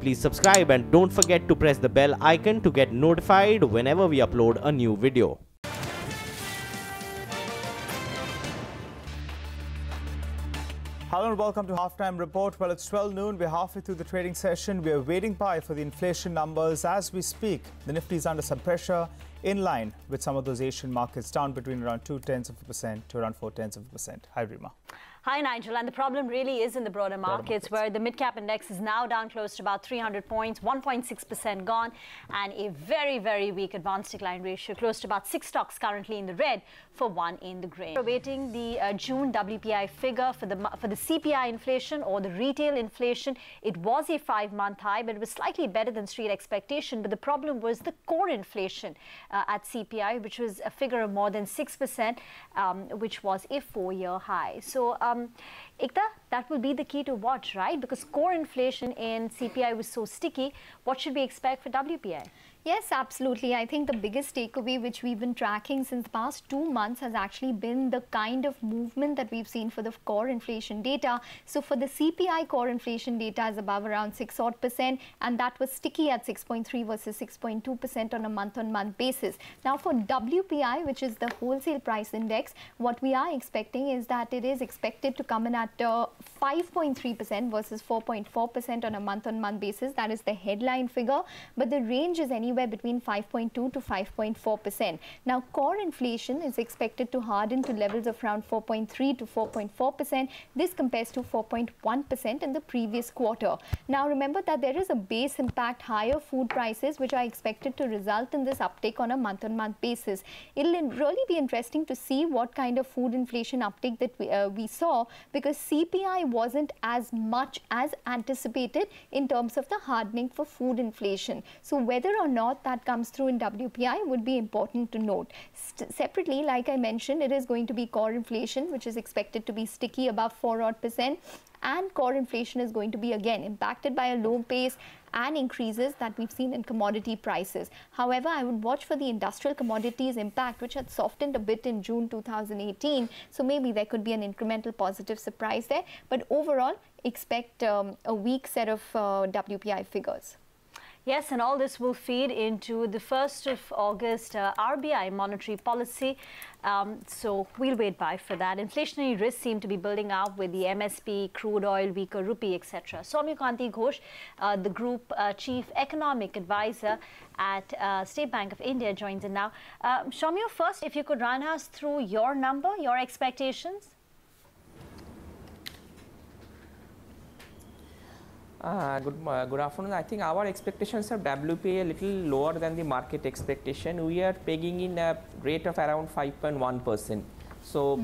Please subscribe and don't forget to press the bell icon to get notified whenever we upload a new video. Hello and welcome to Halftime Report. Well, it's 12 noon. We're halfway through the trading session. We're waiting by for the inflation numbers as we speak. The Nifty is under some pressure, in line with some of those Asian markets, down between around 0.2% to around 0.4%. Hi, Rima. Hi, Nigel. And the problem really is in the broader markets, where the mid-cap index is now down close to about 300 points, 1.6% gone, and a very, very weak advanced decline ratio, close to about 6 stocks currently in the red for 1 in the green. We're awaiting the June WPI figure for the CPI inflation or the retail inflation. It was a 5-month high, but it was slightly better than street expectation. But the problem was the core inflation at CPI, which was a figure of more than 6%, which was a 4-year high. So, Ekta, that will be the key to watch, right? Because core inflation in CPI was so sticky. What should we expect for WPI? Yes, absolutely. I think the biggest takeaway which we've been tracking since the past 2 months has actually been the kind of movement that we've seen for the core inflation data. So for the CPI, core inflation data is above around 6% and that was sticky at 6.3 versus 6.2% on a month-on-month basis. Now for WPI, which is the wholesale price index, what we are expecting is that it is expected to come in at 5.3% versus 4.4% on a month-on-month basis. That is the headline figure, but the range is anywhere between 5.2 to 5.4%. Now, core inflation is expected to harden to levels of around 4.3 to 4.4%. This compares to 4.1% in the previous quarter. Now, remember that there is a base impact, higher food prices, which are expected to result in this uptick on a month-on-month basis. It'll really be interesting to see what kind of food inflation uptick that we saw, because CPI wasn't as much as anticipated in terms of the hardening for food inflation. So whether or not that comes through in WPI would be important to note. Separately, like I mentioned, it is going to be core inflation, which is expected to be sticky above 4% and core inflation is going to be again impacted by a low base and increases that we've seen in commodity prices. However, I would watch for the industrial commodities impact, which had softened a bit in June 2018. So maybe there could be an incremental positive surprise there. But overall, expect a weak set of WPI figures. Yes, and all this will feed into the 1st of August RBI monetary policy. So we'll wait by for that. Inflationary risks seem to be building up with the MSP, crude oil, weaker rupee, etc. Soumya Kanti Ghosh, the Group Chief Economic Advisor at State Bank of India, joins in now. Soumya, first, if you could run us through your number, your expectations. Good afternoon. I think our expectations of WPI a little lower than the market expectation. We are pegging in a rate of around 5.1%. So,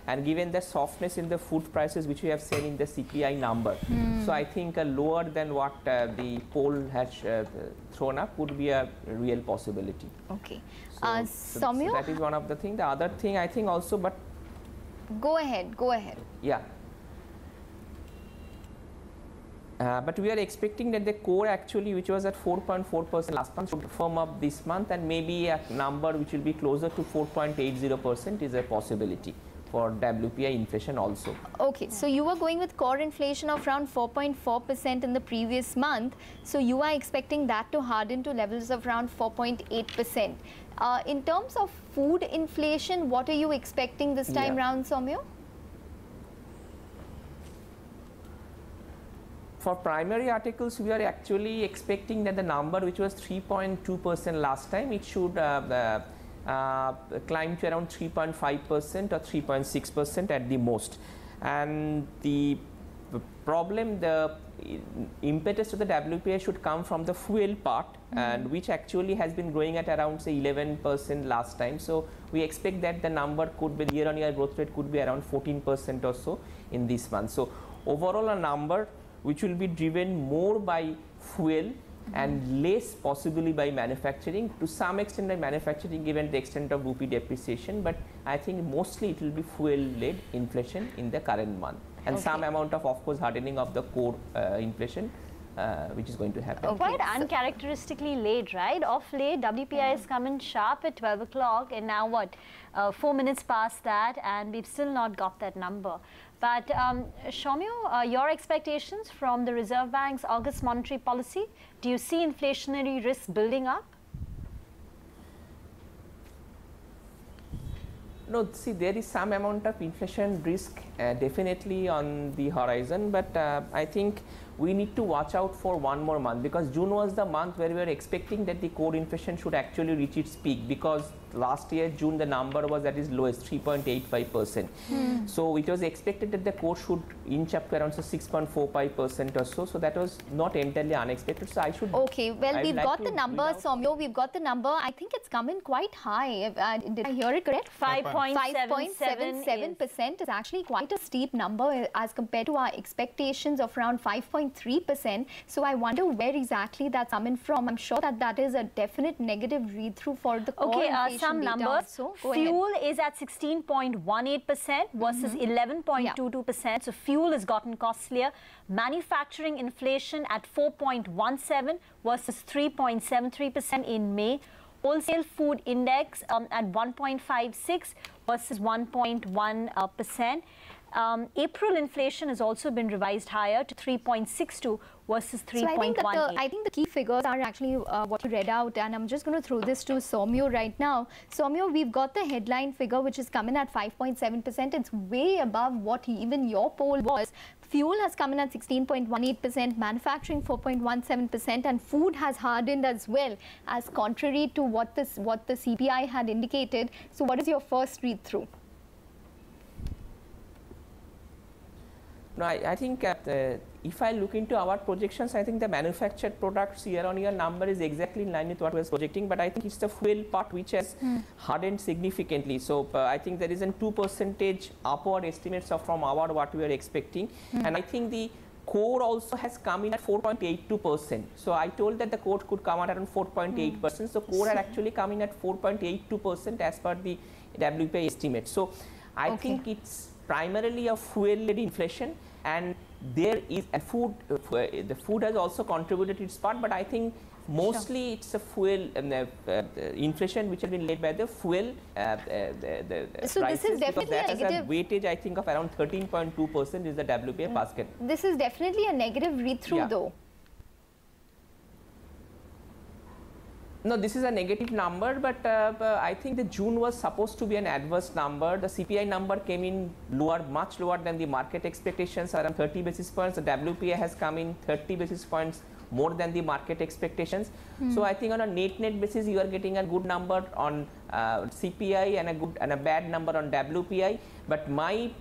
and given the softness in the food prices, which we have seen in the CPI number, so I think lower than what the poll has thrown up would be a real possibility. Okay. So Soumya? that is one of the things. The other thing I think also, but go ahead. Go ahead. Yeah. But we are expecting that the core actually, which was at 4.4% last month, should firm up this month, and maybe a number which will be closer to 4.80% is a possibility for WPI inflation also. Okay, so you were going with core inflation of around 4.4% in the previous month. So you are expecting that to harden to levels of around 4.8%. In terms of food inflation, what are you expecting this time round, Soumya? For primary articles, we are actually expecting that the number, which was 3.2% last time, it should climb to around 3.5% or 3.6% at the most. And the problem, the impetus to the WPI should come from the fuel part, and which actually has been growing at around say 11% last time. So we expect that the number could be, year-on-year growth rate could be around 14% or so in this month. So overall, a number which will be driven more by fuel and less possibly by manufacturing, to some extent by manufacturing given the extent of rupee depreciation, but I think mostly it will be fuel-led inflation in the current month, and some amount of course, hardening of the core inflation which is going to happen. Quite uncharacteristically late, right? Off late, WPI is coming sharp at 12 o'clock, and now what? 4 minutes past that, and we've still not got that number. But Soumya, your expectations from the Reserve Bank's August monetary policy, do you see inflationary risks building up? No, see, there is some amount of inflation risk definitely on the horizon, but I think we need to watch out for one more month, because June was the month where we were expecting that the core inflation should actually reach its peak, because last year June the number was at its lowest, 3.85%. So it was expected that the core should inch up to around 6.45% or so. So that was not entirely unexpected. So I should. Okay, well, we've got the number, Soumya. We've got the number. I think it's come in quite high. Did I hear it correct? 5.77% is actually quite a steep number as compared to our expectations of around 5.3%. So I wonder where exactly that's coming from. I'm sure that that is a definite negative read-through for the core inflation some data numbers. also. Fuel is at 16.18% versus 11.22%. So fuel has gotten costlier. Manufacturing inflation at 4.17 versus 3.73% in May. Wholesale food index at 1.56 versus 1.1%. April inflation has also been revised higher to 3.62 versus 3.18. So I think the key figures are actually what you read out, and I'm just going to throw this to Soumya right now. Soumya, we've got the headline figure which is coming at 5.7%. It's way above what even your poll was. Fuel has come in at 16.18%, manufacturing 4.17%, and food has hardened as well, as contrary to what the CPI had indicated. So what is your first read through? No, I think if I look into our projections, I think the manufactured products year-on-year number is exactly in line with what we was projecting, but I think it's the fuel part which has hardened significantly. So I think there is a 2% upward estimates from our what we are expecting, and I think the core also has come in at 4.82%. So I told that the core could come out around 4.8%. So core had actually come in at 4.82% as per the WPI estimate. So I think it's primarily a fuel-led inflation, and there is a food. The food has also contributed its part, but I think mostly it's a fuel inflation which has been led by the fuel. So prices, this is definitely that a negative. Has a weightage, I think, of around 13.2% is the WPI basket. This is definitely a negative read-through, though. No, this is a negative number, but I think the June was supposed to be an adverse number. The CPI number came in lower, much lower than the market expectations, around 30 basis points. The WPI has come in 30 basis points more than the market expectations. So I think on a net basis, you are getting a good number on CPI and a bad number on WPI. But my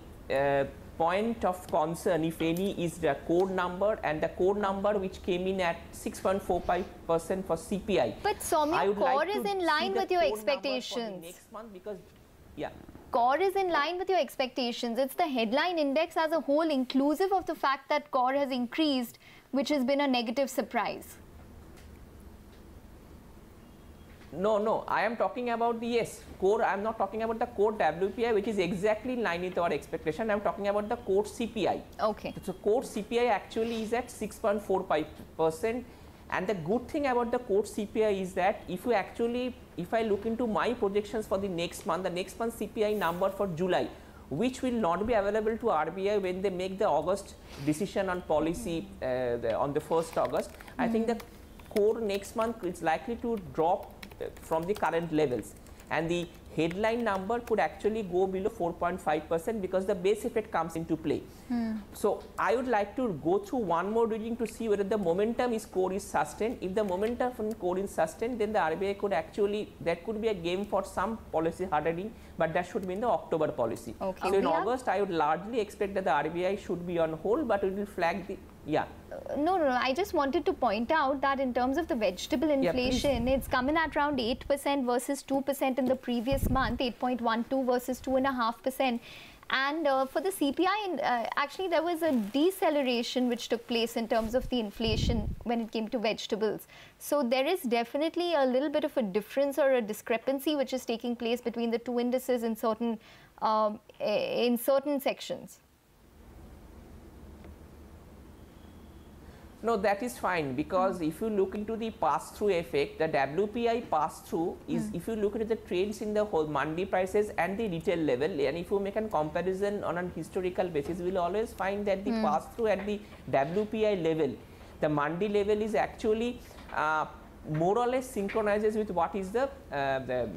point of concern, if any, is the core number, and the core number which came in at 6.45% for CPI. But Soumya, core is in line with your expectations. Next month, because core is in line with your expectations. It's the headline index as a whole, inclusive of the fact that core has increased, which has been a negative surprise. No, I am talking about the core. I am not talking about the core WPI, which is exactly in line with our expectation. I am talking about the core CPI. Okay. So core CPI actually is at 6.45%, and the good thing about the core CPI is that if I look into my projections for the next month CPI number for July, which will not be available to RBI when they make the August decision on policy on the 1st August. I think the core next month is likely to drop from the current levels, and the headline number could actually go below 4.5% because the base effect comes into play. So I would like to go through one more reading to see whether the momentum is core is sustained. If the momentum from core is sustained, then the RBI could actually, that could be a game for some policy hardening, but that should be in the October policy. Okay. So in August, I would largely expect that the RBI should be on hold, but it will flag the No, I just wanted to point out that in terms of the vegetable inflation, it's coming at around 8% versus 2% in the previous month, 8.12 versus 2.5%. And for the CPI, actually there was a deceleration which took place in terms of the inflation when it came to vegetables. So there is definitely a little bit of a difference or a discrepancy which is taking place between the two indices in certain sections. No, that is fine, because if you look into the pass-through effect, the WPI pass-through is, if you look at the trends in the whole mandi prices and the retail level, and if you make a comparison on an historical basis, we will always find that the pass-through at the WPI level, the mandi level is actually more or less synchronizes with what is the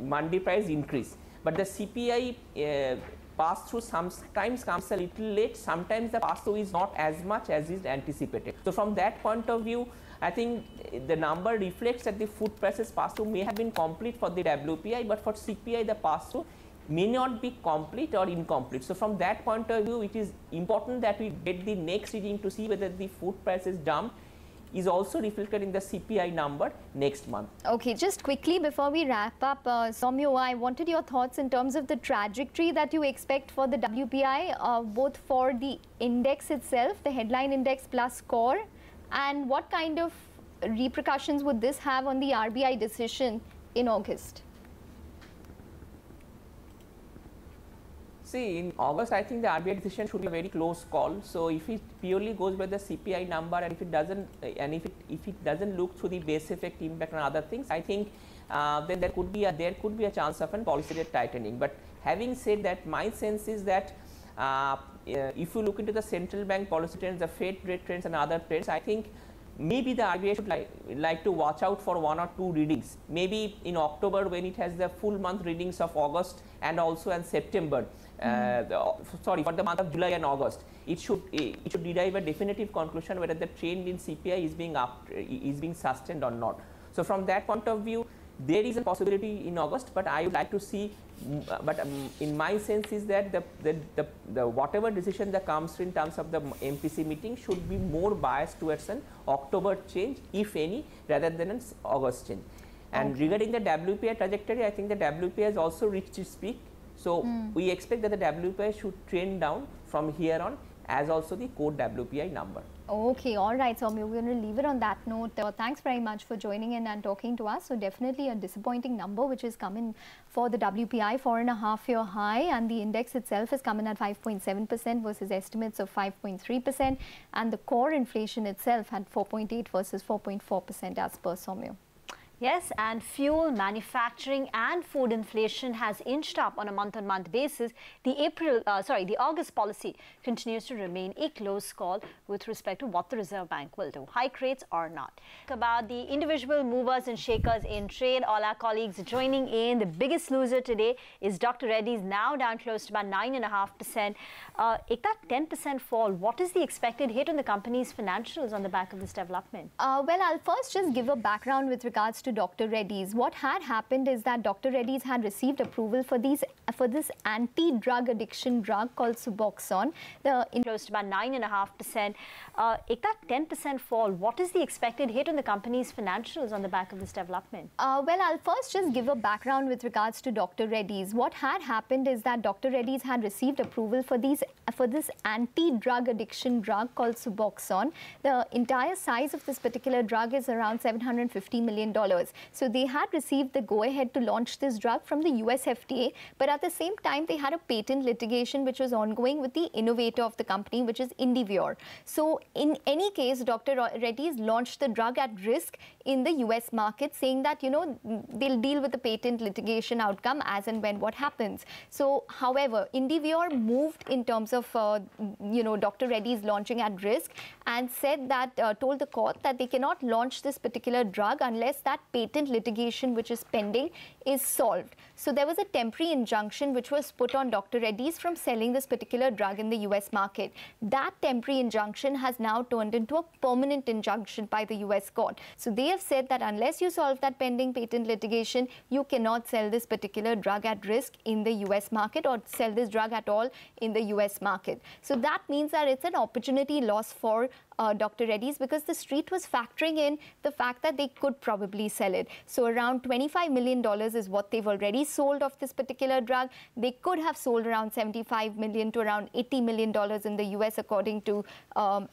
mandi price increase. But the CPI pass-through sometimes comes a little late, sometimes the pass-through is not as much as is anticipated. So from that point of view, I think the number reflects that the food prices pass-through may have been complete for the WPI, but for CPI the pass-through may not be complete or incomplete. So from that point of view, it is important that we get the next reading to see whether the food prices dump is also reflected in the CPI number next month. Okay, just quickly before we wrap up, Soumya, I wanted your thoughts in terms of the trajectory that you expect for the WPI, both for the index itself, the headline index plus core, and what kind of repercussions would this have on the RBI decision in August? See, in August, I think the RBI decision should be a very close call. So if it purely goes by the CPI number, and if it doesn't look through the base effect impact and other things, I think then there could be a chance of a policy rate tightening. But having said that, my sense is that if you look into the central bank policy trends, the Fed rate trends and other trends, I think maybe the RBI should like to watch out for 1 or 2 readings. Maybe in October, when it has the full month readings of August and also in September. For the month of July and August, it should derive a definitive conclusion whether the trend in CPI is being sustained or not. So from that point of view, there is a possibility in August, but I would like to see. But in my sense is that the whatever decision that comes in terms of the MPC meeting should be more biased towards an October change, if any, rather than an August change. And regarding the WPI trajectory, I think the WPI has also reached its peak. So we expect that the WPI should trend down from here on, as also the core WPI number. Okay, all right, Soumya, we're going to leave it on that note. Thanks very much for joining in and talking to us. So definitely a disappointing number which is coming for the WPI, 4.5-year high, and the index itself is coming at 5.7% versus estimates of 5.3%, and the core inflation itself had 4.8 versus 4.4% as per Soumya. Yes, and fuel, manufacturing and food inflation has inched up on a month-on-month basis. The August policy continues to remain a close call with respect to what the Reserve Bank will do, hike rates or not. About the individual movers and shakers in trade, all our colleagues joining in. The biggest loser today is Dr. Reddy's, now down close to about 9.5%. That 10% fall, what is the expected hit on the company's financials on the back of this development? Well, I'll first just give a background with regards to Dr. Reddy's. What had happened is that Dr. Reddy's had received approval for this anti-drug addiction drug called Suboxone. Close to about 9.5%. That 10% fall, what is the expected hit on the company's financials on the back of this development? Well, I'll first just give a background with regards to Dr. Reddy's. What had happened is that Dr. Reddy's had received approval for this anti-drug addiction drug called Suboxone. The entire size of this particular drug is around $750 million. So they had received the go-ahead to launch this drug from the US FDA, but at the same time they had a patent litigation which was ongoing with the innovator of the company, which is Indivior. So in any case, Dr. Reddy's launched the drug at risk in the US market, saying that, you know, they'll deal with the patent litigation outcome as and when what happens. So, however, Indivior moved in terms of, Dr. Reddy's launching at risk, and said that, told the court that they cannot launch this particular drug unless that patent litigation which is pending is solved. So there was a temporary injunction which was put on Dr. Reddy's from selling this particular drug in the US market. That temporary injunction has now turned into a permanent injunction by the US court. So they have said that unless you solve that pending patent litigation, you cannot sell this particular drug at risk in the US market, or sell this drug at all in the US market. So that means that it's an opportunity loss for Dr. Reddy's, because the street was factoring in the fact that they could probably sell it. So around $25 million is what they've already sold of this particular drug. They could have sold around $75 million to around $80 million in the US, according to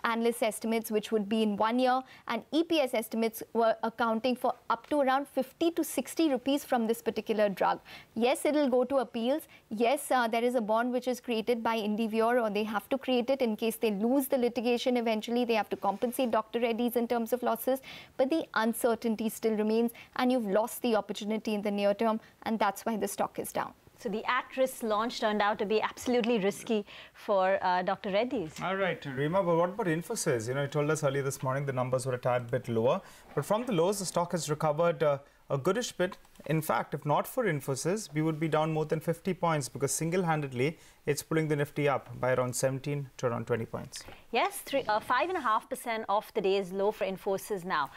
analyst estimates, which would be in 1 year. And EPS estimates were accounting for up to around 50 to 60 rupees from this particular drug. Yes, it'll go to appeals. Yes, there is a bond which is created by Indivior, or they have to create it in case they lose the litigation eventually. They they have to compensate Dr. Reddy's in terms of losses, but the uncertainty still remains, and you've lost the opportunity in the near term, and that's why the stock is down. So the at-risk launch turned out to be absolutely risky for Dr. Reddy's. All right, Rima, but what about Infosys? You told us earlier this morning the numbers were a tad bit lower, but from the lows, the stock has recovered a goodish bit. In fact, if not for Infosys, we would be down more than 50 points because single-handedly, it's pulling the Nifty up by around 17 to around 20 points. Yes, 5.5% off the day's low for Infosys now.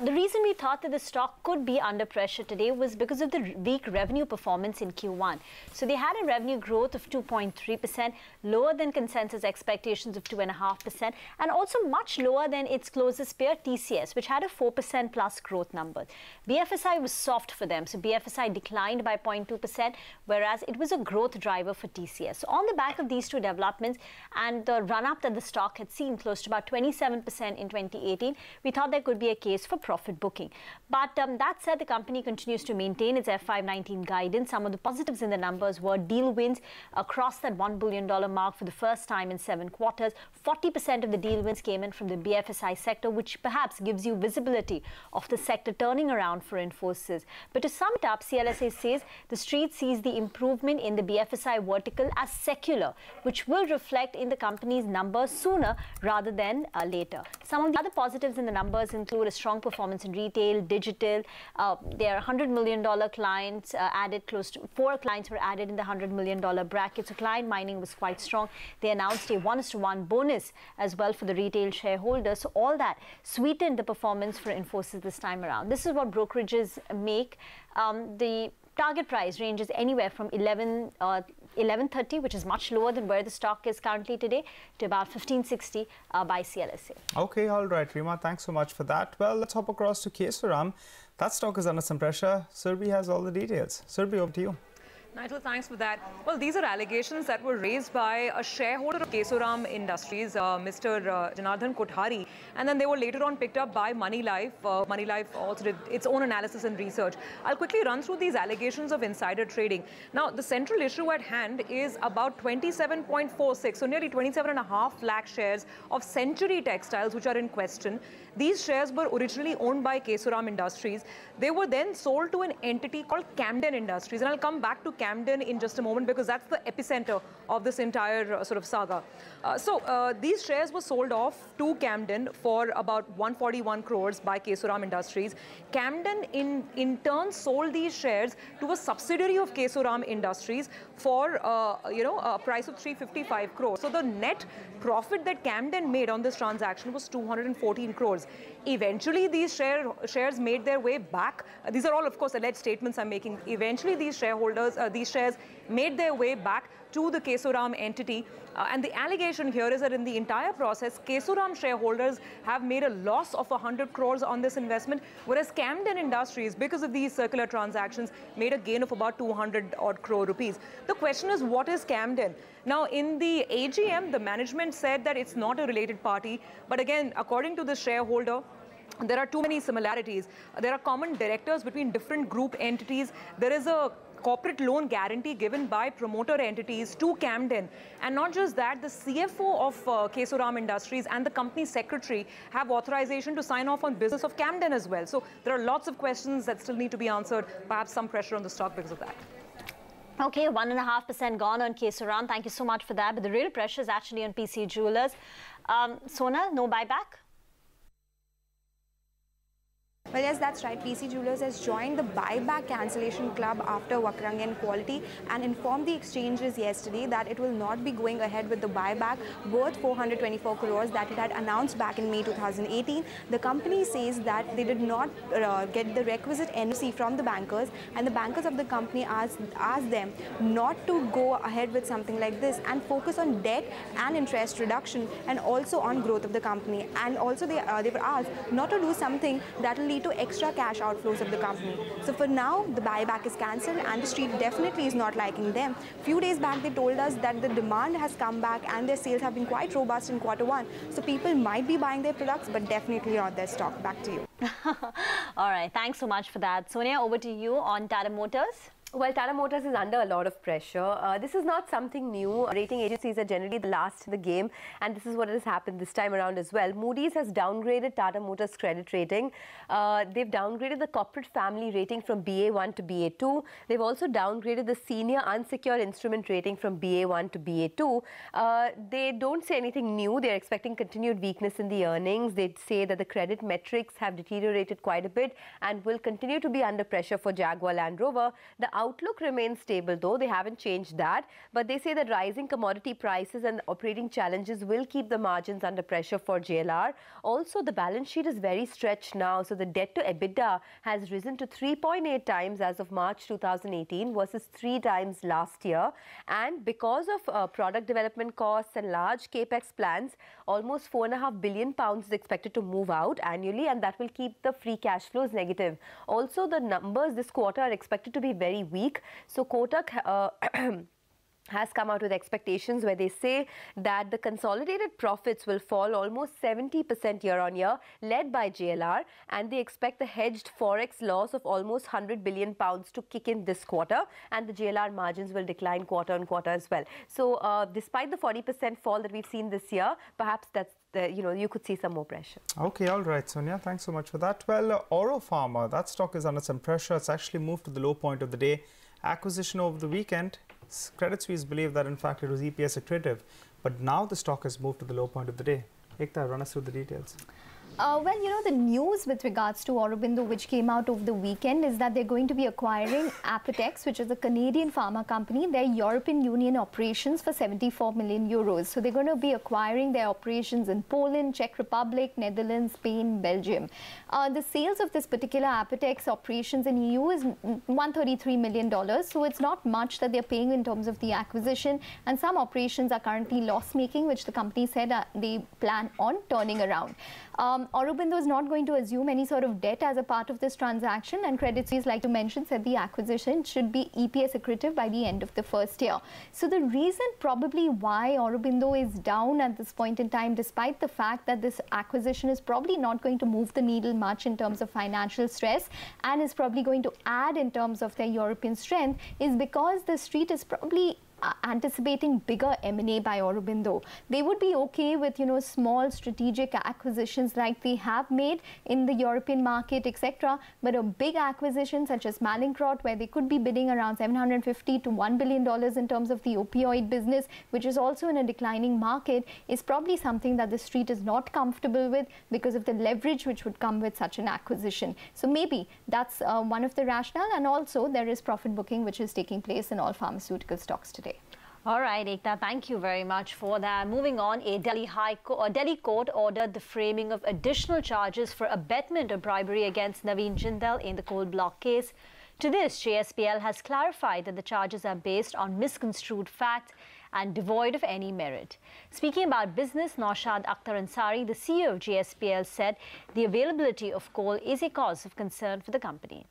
The reason we thought that the stock could be under pressure today was because of the weak revenue performance in Q1. So they had a revenue growth of 2.3%, lower than consensus expectations of 2.5%, and also much lower than its closest peer, TCS, which had a 4% plus growth number. BFSI was soft for them, so BFSI declined by 0.2%, whereas it was a growth driver for TCS. So on the back of these two developments and the run-up that the stock had seen close to about 27% in 2018, we thought there could be a case for profit booking. But that said, the company continues to maintain its FY19 guidance. Some of the positives in the numbers were deal wins across that $1 billion mark for the first time in 7 quarters. 40% of the deal wins came in from the BFSI sector, which perhaps gives you visibility of the sector turning around for Infosys. But to sum it up, CLSA says the street sees the improvement in the BFSI vertical as secular, which will reflect in the company's numbers sooner rather than later. Some of the other positives in the numbers include a strong performance in retail, digital. There are $100 million clients added, close to 4 clients were added in the $100 million bracket. So client mining was quite strong. They announced a 1:1 bonus as well for the retail shareholders. So all that sweetened the performance for Infosys this time around. This is what brokerages make. The target price ranges anywhere from 1130, which is much lower than where the stock is currently today, to about 1560 by CLSA. Okay, all right, Rima, thanks so much for that. Well, let's hop across to Kesoram. That stock is under some pressure. Surbi has all the details. Surbi, over to you. Nigel, thanks for that. Well, these are allegations that were raised by a shareholder of Kesoram Industries, Mr. Janardhan Kothari, and then they were later on picked up by Money Life. Money Life also did its own analysis and research. I'll quickly run through these allegations of insider trading. Now, the central issue at hand is about 27.46, so nearly 27.5 lakh shares of Century Textiles, which are in question. These shares were originally owned by Kesoram Industries. They were then sold to an entity called Camden Industries, and I'll come back to Camden in just a moment because that's the epicenter of this entire sort of saga. These shares were sold off to Camden for about 141 crores by Kesoram Industries. Camden in turn sold these shares to a subsidiary of Kesoram Industries for a price of 355 crores. So the net profit that Camden made on this transaction was 214 crores. Eventually, these shares made their way back. These are all, of course, alleged statements I'm making. Eventually, these shares made their way back to the Kesoram entity. And the allegation here is that in the entire process, Kesoram shareholders have made a loss of 100 crores on this investment, whereas Camden Industries, because of these circular transactions, made a gain of about 200 odd crore rupees. The question is, what is Camden? Now, in the AGM, the management said that it's not a related party. But again, according to the shareholder, there are too many similarities. There are common directors between different group entities. There is a corporate loan guarantee given by promoter entities to Camden. And not just that, the CFO of Kesoram Industries and the company secretary have authorization to sign off on business of Camden as well. So there are lots of questions that still need to be answered, perhaps some pressure on the stock because of that. Okay, 1.5% gone on Kesoram. Thank you so much for that. But the real pressure is actually on PC Jewelers. Sona, no buyback? Well, yes, that's right. PC Jewelers has joined the buyback cancellation club after Vakrangan Quality and informed the exchanges yesterday that it will not be going ahead with the buyback worth 424 crores that it had announced back in May 2018. The company says that they did not get the requisite NOC from the bankers, and the bankers of the company asked them not to go ahead with something like this and focus on debt and interest reduction and also on growth of the company. And also they were asked not to do something that will lead to extra cash outflows of the company. So for now, the buyback is cancelled and the street definitely is not liking them. Few days back, they told us that the demand has come back and their sales have been quite robust in Q1. So people might be buying their products, but definitely not their stock. Back to you. All right. Thanks so much for that. Sonia, over to you on Tata Motors. Well, Tata Motors is under a lot of pressure. This is not something new. Rating agencies are generally the last in the game, and this is what has happened this time around as well. Moody's has downgraded Tata Motors' credit rating. They've downgraded the corporate family rating from BA1 to BA2. They've also downgraded the senior unsecured instrument rating from BA1 to BA2. They don't say anything new. They're expecting continued weakness in the earnings. They say that the credit metrics have deteriorated quite a bit and will continue to be under pressure for Jaguar Land Rover. The outlook remains stable, though. They haven't changed that. But they say that rising commodity prices and operating challenges will keep the margins under pressure for JLR. Also, the balance sheet is very stretched now. So the debt to EBITDA has risen to 3.8 times as of March 2018 versus 3 times last year. And because of product development costs and large capex plans, almost £4.5 billion is expected to move out annually, and that will keep the free cash flows negative. Also, the numbers this quarter are expected to be very weak. So Kotak has come out with expectations where they say that the consolidated profits will fall almost 70% year on year, led by JLR, and they expect the hedged forex loss of almost £100 billion to kick in this quarter, and the JLR margins will decline quarter on quarter as well. So despite the 40% fall that we've seen this year, perhaps that's you could see some more pressure. Okay, all right, Sonia, thanks so much for that. Well, Oro Pharma, that stock is under some pressure. It's actually moved to the low point of the day. Acquisition over the weekend. Credit Suisse believed that in fact it was EPS accretive, but now the stock has moved to the low point of the day. Ekta, run us through the details. Well, the news with regards to Aurobindo, which came out over the weekend, is that they're going to be acquiring Apotex, which is a Canadian pharma company, their European Union operations for 74 million euros. So they're going to be acquiring their operations in Poland, Czech Republic, Netherlands, Spain, Belgium. The sales of this particular Apotex operations in EU is $133 million. So it's not much that they're paying in terms of the acquisition. And some operations are currently loss-making, which the company said they plan on turning around. Aurobindo is not going to assume any sort of debt as a part of this transaction, and Credit Suisse, like to mention, said the acquisition should be EPS accretive by the end of the first year. So the reason probably why Aurobindo is down at this point in time, despite the fact that this acquisition is probably not going to move the needle much in terms of financial stress and is probably going to add in terms of their European strength, is because the street is probably anticipating bigger M&A by Aurobindo. They would be okay with, small strategic acquisitions like they have made in the European market, etc. But a big acquisition such as Mallinckrodt, where they could be bidding around $750 to $1 billion in terms of the opioid business, which is also in a declining market, is probably something that the street is not comfortable with because of the leverage which would come with such an acquisition. So maybe that's one of the rationale, and also there is profit booking which is taking place in all pharmaceutical stocks today. All right, Ekta, thank you very much for that. Moving on, a Delhi court ordered the framing of additional charges for abetment of bribery against Naveen Jindal in the coal block case. To this, JSPL has clarified that the charges are based on misconstrued facts and devoid of any merit. Speaking about business, Naushad Akhtar Ansari, the CEO of JSPL, said the availability of coal is a cause of concern for the company.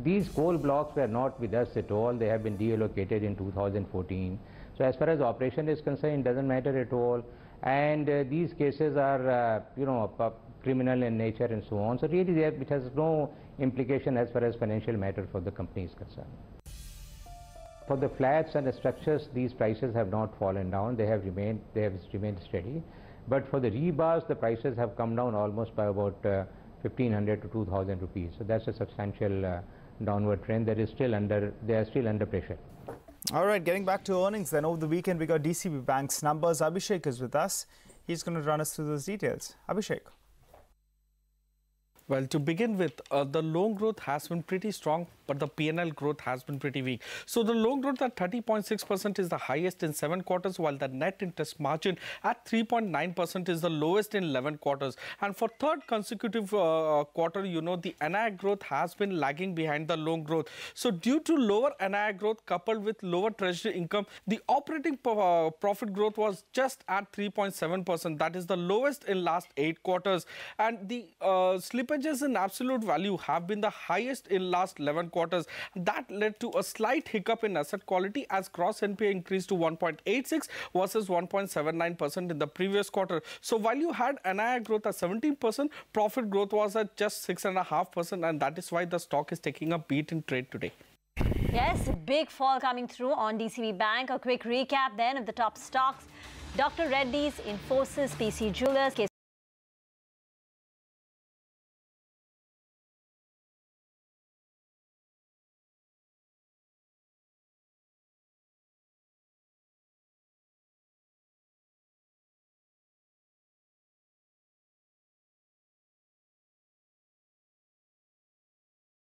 These coal blocks were not with us at all. They have been deallocated in 2014. So as far as operation is concerned, it doesn't matter at all. And these cases are, criminal in nature and so on. So really, it has no implication as far as financial matter for the company is concerned. For the flats and the structures, these prices have not fallen down. They have remained steady. But for the rebars, the prices have come down almost by about 1,500 to 2,000 rupees. So that's a substantial downward trend that is still they are still under pressure. All right, getting back to earnings then. Over the weekend, we got DCB Bank's numbers. Abhishek is with us. He's going to run us through those details. Abhishek. Well, to begin with, the loan growth has been pretty strong, but the PNL growth has been pretty weak. So the loan growth at 30.6% is the highest in 7 quarters, while the net interest margin at 3.9% is the lowest in 11 quarters. And for third consecutive quarter, the NII growth has been lagging behind the loan growth. So due to lower NII growth coupled with lower treasury income, the operating profit growth was just at 3.7%. That is the lowest in last 8 quarters. And the slippage slippages in absolute value have been the highest in last 11 quarters. That led to a slight hiccup in asset quality as gross NPA increased to 1.86 versus 1.79% in the previous quarter. So while you had NII growth at 17%, profit growth was at just 6.5%, and that is why the stock is taking a beat in trade today. Yes, big fall coming through on DCB Bank. A quick recap then of the top stocks. Dr. Reddy's, Infosys, PC Jewelers,